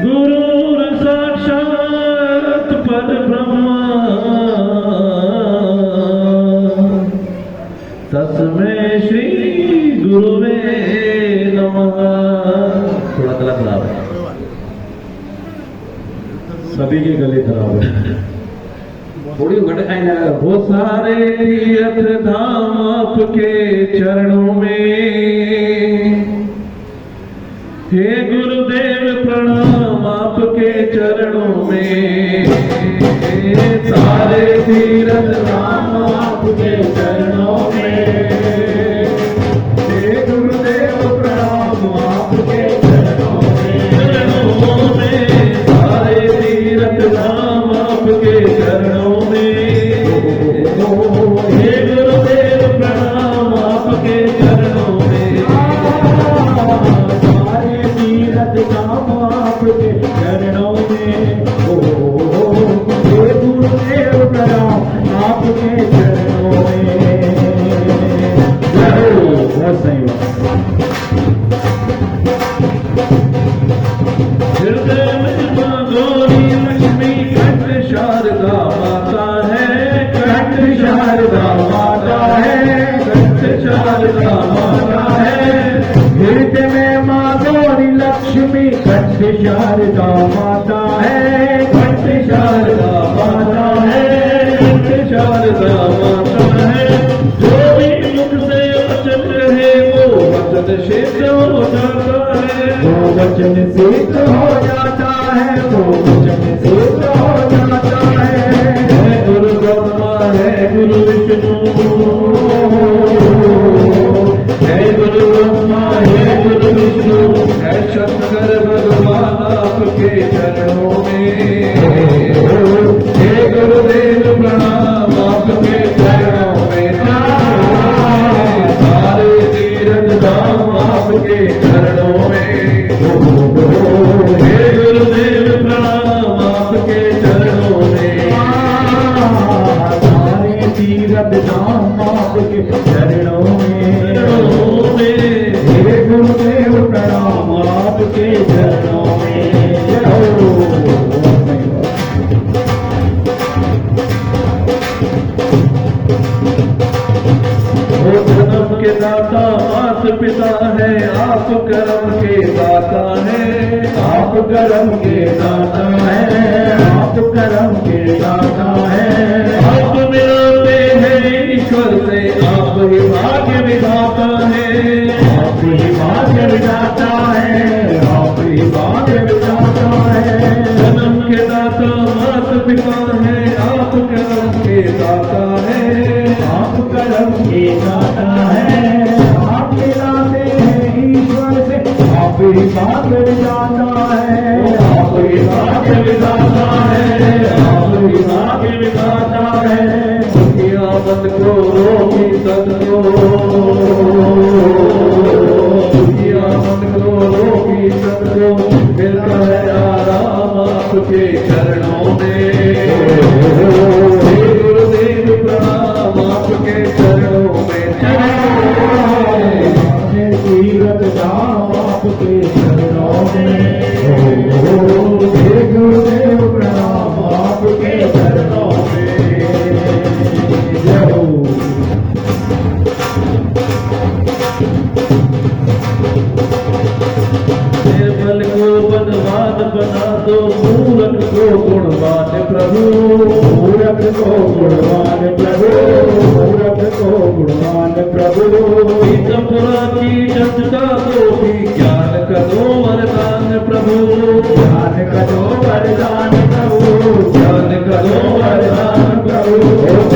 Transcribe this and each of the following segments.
गुरुर साक्षात परब्रह्म तस्मै श्री गुरुवे नमः। थोड़ा गला खराब है, सभी के गले खराब है। थोड़ी घट आईना। वो सारे तीर्थ धाम आपके चरणों में, हे गुरुदेव प्रणाम आपके चरणों में। सारे तीर्थ धाम आपके चरणों में, हे गुरुदेव प्रणाम आपके चरणों में। सारे तीर्थ धाम आपके चरणों में, हे गुरुदेव प्रणाम आपके चरणों में। काम आपके चरणों में, हे गुरुदेव प्रणाम आपके चरणों में। बहुत सही हृदय में मां गौरी लक्ष्मी कंठ शारदा माता है, कंठ शारदा माता है, कंठ शारदा माता है। हृदय में मां गौरी लक्ष्मी कंठ शारदा माता है, कंठ शारदा माता है, कंठ शारदा माता है। जो भी मुख से वचन कहे वो वचन सिद्ध हो जाता है, वो वचन सिद्ध हो जाता है, वो वचन सिद्ध हो जाता है। है गुरु ब्रह्मा है गुरु विष्णु, है गुरु ब्रह्मा है गुरु विष्णु, है शंकर भगवान आपके चरणों में। हे गुरुदेव प्रणाम आपके चरणों में। सारे तीर्थ धाम आपके चरणों में, हे गुरुदेव प्रणाम आपके चरणों में। सारे तीर्थ धाम आपके चरणों में, हे गुरुदेव प्रणाम आपके चरणों में। वो जन्म के दाता मात पिता है, आप कर्म के दाता है, आप कर्म के दाता है, आप कर्म के दाता है। आप मिलाते हैं ईश्वर से, आप ही भाग्य विधाता है, आप ही भाग्य विधाता है, आप ही भाग्य विधाता है। जन्म के दाता मात पिता है, आप कर्म के दाता है, आप कर्म के दाता है। आप मिलाते हैं ईश्वर से, आप ही भाग्य विधाता है, आप ही भाग्य विधाता है, आप ही भाग्य विधाता है। दुनिया मन को रोकी सदको, दुनिया मन को रोकी सदको, मिलता है आराम आपके चरणों में। हे गुरुदेव प्रणाम आपके चरणों में। तीर्थ धाम आपके चरणों में, हे गुरुदेव प्रणाम आपके चरणों में। निर्बल को बलवान बना दो, मूर्ख को गुणवान प्रभु, मूर्ख को गुणवान प्रभु, मूर्ख को गुणवान प्रभु। पुरा की जनता को भी ज्ञान का दो वरदान प्रभु, ज्ञान का दो वरदान प्रभु, ज्ञान का दो वरदान प्रभु।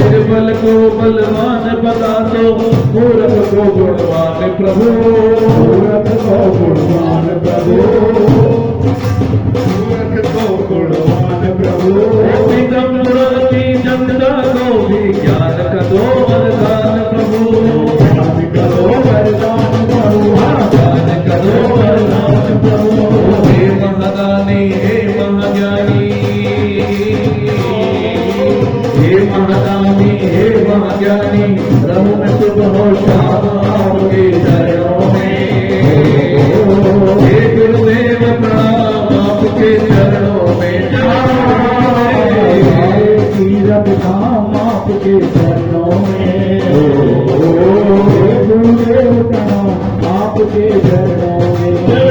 निर्बल को बलवान बना दो, मूर्ख को गुणवान प्रभु, मूर्ख को गुणवान प्रभु, मूर्ख को गुणवान प्रभु। पुरा की जनता को भी ज्ञान का दो वरदान प्रभु, ज्ञान का दो वरदान प्रभु, ज्ञान का दो वरदान प्रभु। हे महादानी हे महाज्ञानी, हे महादानी हे महाज्ञानी, रहूं मैं सुबह शाम आपके चरणों में। आपके चरणों में